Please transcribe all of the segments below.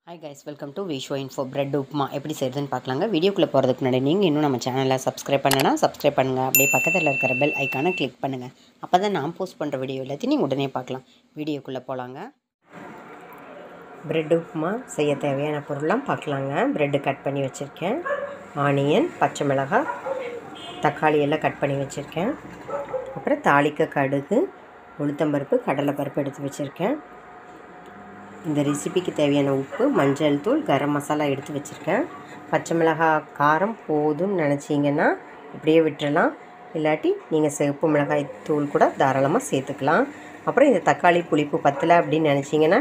Hi guys, welcome to Visho Info. Bread upma எப்படி செய்கிறதுன்னு பார்க்கலாங்க. வீடியோக்குள்ளே போகிறதுக்கு முன்னாடி நீங்கள் இன்னும் நம்ம சேனலை சப்ஸ்கிரைப் பண்ணுங்கள். அப்படியே பக்கத்தில் இருக்கிற பெல் ஐக்கானை கிளிக் பண்ணுங்கள். அப்போ தான் நான் போஸ்ட் பண்ணுற வீடியோ எல்லாத்தையும் நீங்கள் உடனே பார்க்கலாம். வீடியோக்குள்ளே போகலாங்க. பிரெட் உப்புமா செய்ய தேவையான பொருள்லாம் பார்க்கலாங்க. ப்ரெட்டு கட் பண்ணி வச்சுருக்கேன். ஆனியன், பச்சை மிளகாய், தக்காளி எல்லாம் கட் பண்ணி வச்சுருக்கேன். அப்புறம் தாளிக்க கடுகு, உளுத்தம்பருப்பு, கடலைப்பருப்பு எடுத்து வச்சுருக்கேன். இந்த ரெசிபிக்கு தேவையான உப்பு, மஞ்சள் தூள், கரம் மசாலா எடுத்து வச்சுருக்கேன். பச்சை மிளகாய் காரம் போதும்னு நினச்சிங்கன்னா இப்படியே விட்டுறலாம். இல்லாட்டி நீங்கள் சிவப்பு மிளகாய் தூள் கூட தாராளமாக சேர்த்துக்கலாம். அப்புறம் இந்த தக்காளி புளிப்பு பத்தலை அப்படின்னு நினச்சிங்கன்னா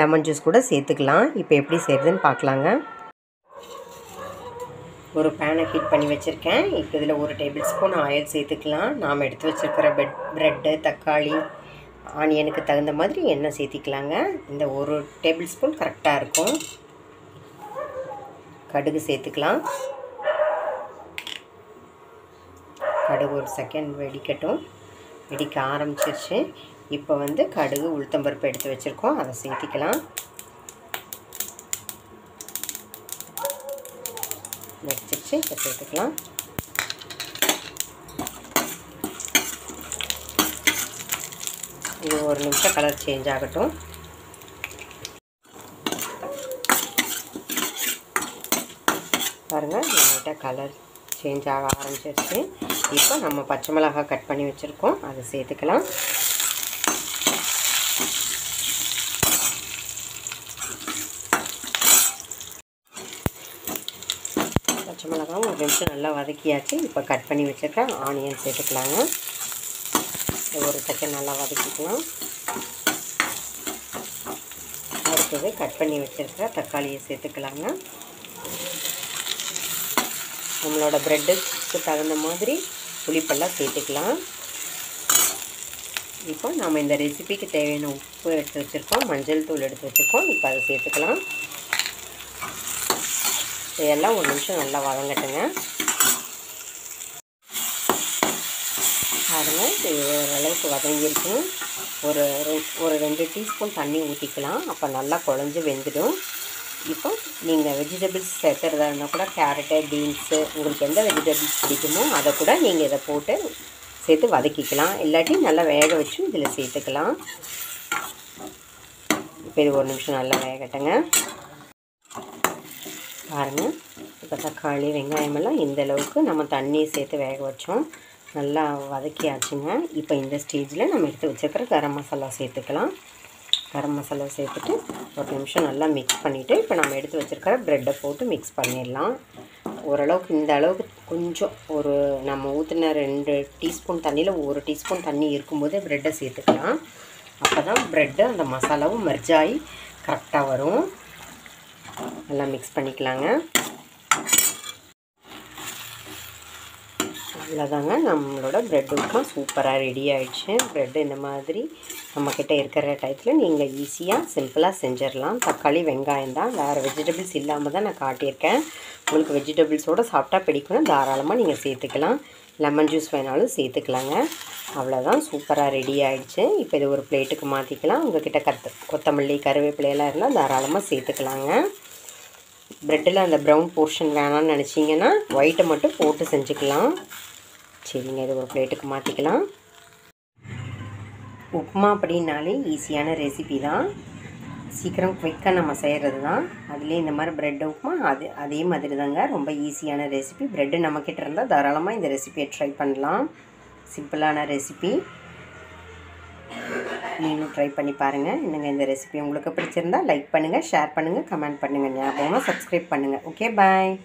லெமன் ஜூஸ் கூட சேர்த்துக்கலாம். இப்போ எப்படி செய்கிறதுன்னு பார்க்கலாங்க. ஒரு பேனை ஹீட் பண்ணி வச்சுருக்கேன். இப்போ இதில் 1 டேபிள் ஸ்பூன் ஆயில் சேர்த்துக்கலாம். நாம் எடுத்து வச்சுருக்கிற ப்ரெட்டு, தக்காளி, ஆனியனுக்கு தகுந்த மாதிரி எண்ணெய் சேர்த்திக்கலாங்க. இந்த 1 டேபிள் ஸ்பூன் கரெக்டாக இருக்கும். கடுகு சேர்த்துக்கலாம். கடுகு ஒரு செகண்ட் வெடிக்கட்டும். வெடிக்க ஆரம்பிச்சிருச்சு. இப்போ கடுகு, உளுத்தம்பருப்பு எடுத்து வச்சுருக்கோம், அதை சேர்த்திக்கலாம். வெடிச்சிருச்சு, இப்போ சேர்த்துக்கலாம். இது 1 நிமிஷம் கலர் சேஞ்ச் ஆகட்டும். பாருங்கள், லைட்டாக கலர் சேஞ்ச் ஆக ஆரம்பிச்சிருச்சு. இப்போ நம்ம பச்சை மிளகாய் கட் பண்ணி வச்சுருக்கோம், அதை சேர்த்துக்கலாம். பச்சை மிளகாவும் 1 நிமிஷம் நல்லா வதக்கியாச்சு. இப்போ கட் பண்ணி வச்சுருக்க ஆனியன் சேர்த்துக்கலாங்க. 1 செகண்ட் நல்லா வதக்கிக்கலாம். அடுத்தது கட் பண்ணி வச்சுருக்கிற தக்காளியை சேர்த்துக்கலாங்க. நம்மளோட ப்ரெட்டுக்கு தகுந்த மாதிரி புளிப்பெல்லாம் சேர்த்துக்கலாம். இப்போ நம்ம இந்த ரெசிபிக்கு தேவையான உப்பு எடுத்து வச்சுருக்கோம், மஞ்சள் தூள் எடுத்து வச்சுருக்கோம். இப்போ அதை சேர்த்துக்கலாம். இதெல்லாம் 1 நிமிஷம் நல்லா வதங்கட்டுங்க. பாருங்கள், இது ஓரளவுக்கு வதங்கியிருக்கும். ஒரு 2 டீஸ்பூன் தண்ணி ஊற்றிக்கலாம். அப்போ நல்லா குழஞ்சி வெந்துடும். இப்போ நீங்கள் வெஜிடபிள்ஸ் சேர்த்துறதா இருந்தால் கூட கேரட்டு, பீன்ஸு, உங்களுக்கு எந்த வெஜிடபிள்ஸ் பிடிக்குமோ அதை கூட நீங்கள் இதை போட்டு சேர்த்து வதக்கிக்கலாம். இல்லாட்டி நல்லா வேக வச்சு இதில் சேர்த்துக்கலாம். இப்போ இது 1 நிமிஷம் நல்லா வேகட்டுங்க. பாருங்கள், இப்போ தக்காளி, வெங்காயமெல்லாம் இந்தளவுக்கு நம்ம தண்ணி சேர்த்து வேக வச்சோம். நல்லா வதக்கியாச்சுங்க. இப்போ இந்த ஸ்டேஜில் நம்ம எடுத்து வச்சுருக்கிற கரம் மசாலா சேர்த்துக்கலாம். கரம் மசாலா சேர்த்துட்டு 1 நிமிஷம் நல்லா மிக்ஸ் பண்ணிவிட்டு இப்போ நம்ம எடுத்து வச்சுருக்கிற ப்ரெட்டை போட்டு மிக்ஸ் பண்ணிடலாம். ஓரளவுக்கு இந்த அளவுக்கு கொஞ்சம் நம்ம ஊற்றின 2 டீஸ்பூன் தண்ணியில் 1 டீஸ்பூன் தண்ணி இருக்கும்போதே ப்ரெட்டை சேர்த்துக்கலாம். அப்போ தான் ப்ரெட்டு அந்த மசாலாவும் மெர்ஜ் ஆகி கரெக்டாக வரும். நல்லா மிக்ஸ் பண்ணிக்கலாங்க. அவ்வளோதாங்க, நம்மளோட ப்ரெட் உப்புமா சூப்பராக ரெடி ஆகிடுச்சு. ப்ரெட்டு இந்த மாதிரி நம்மக்கிட்ட இருக்கிற டயத்தில் நீங்கள் ஈஸியாக சிம்பிளாக செஞ்சிடலாம். தக்காளி, வெங்காயம் தான், வேறு வெஜிடபிள்ஸ் இல்லாமல் தான் நான் காட்டியிருக்கேன். உங்களுக்கு வெஜிடபிள்ஸோடு சாப்பிட்டா பிடிக்கணும், தாராளமாக நீங்கள் சேர்த்துக்கலாம். லெமன் ஜூஸ் வேணாலும் சேர்த்துக்கலாங்க. அவ்வளோதான், சூப்பராக ரெடி ஆகிடுச்சு. இப்போ இது ஒரு பிளேட்டுக்கு மாற்றிக்கலாம். உங்கள்கிட்ட கொத்தமல்லி, கருவேப்பிலையெல்லாம் இருந்தால் தாராளமாக சேர்த்துக்கலாங்க. ப்ரெட்டில் அந்த ப்ரௌன் போர்ஷன் வேணான்னு நினச்சிங்கன்னா ஒயிட்டை மட்டும் போட்டு செஞ்சுக்கலாம். சரிங்க, இது ஒரு பிளேட்டுக்கு மாற்றிக்கலாம். உப்புமா அப்படின்னாலே ஈஸியான ரெசிபி தான், சீக்கிரம் குயிக்காக நம்ம செய்கிறது தான். அதுலேயே இந்த மாதிரி ப்ரெட் உப்புமா அதே மாதிரி தாங்க, ரொம்ப ஈஸியான ரெசிபி. ப்ரெட்டு நம்மக்கிட்ட இருந்தால் தாராளமாக இந்த ரெசிபியை ட்ரை பண்ணலாம். சிம்பிளான ரெசிபி, நீங்களும் ட்ரை பண்ணி பாருங்கள். என்னங்க இந்த ரெசிபி உங்களுக்கு பிடிச்சிருந்தா லைக் பண்ணுங்கள், ஷேர் பண்ணுங்கள், கமெண்ட் பண்ணுங்கள். ஞாபகமாக சப்ஸ்கிரைப் பண்ணுங்கள். ஓகே, பாய்.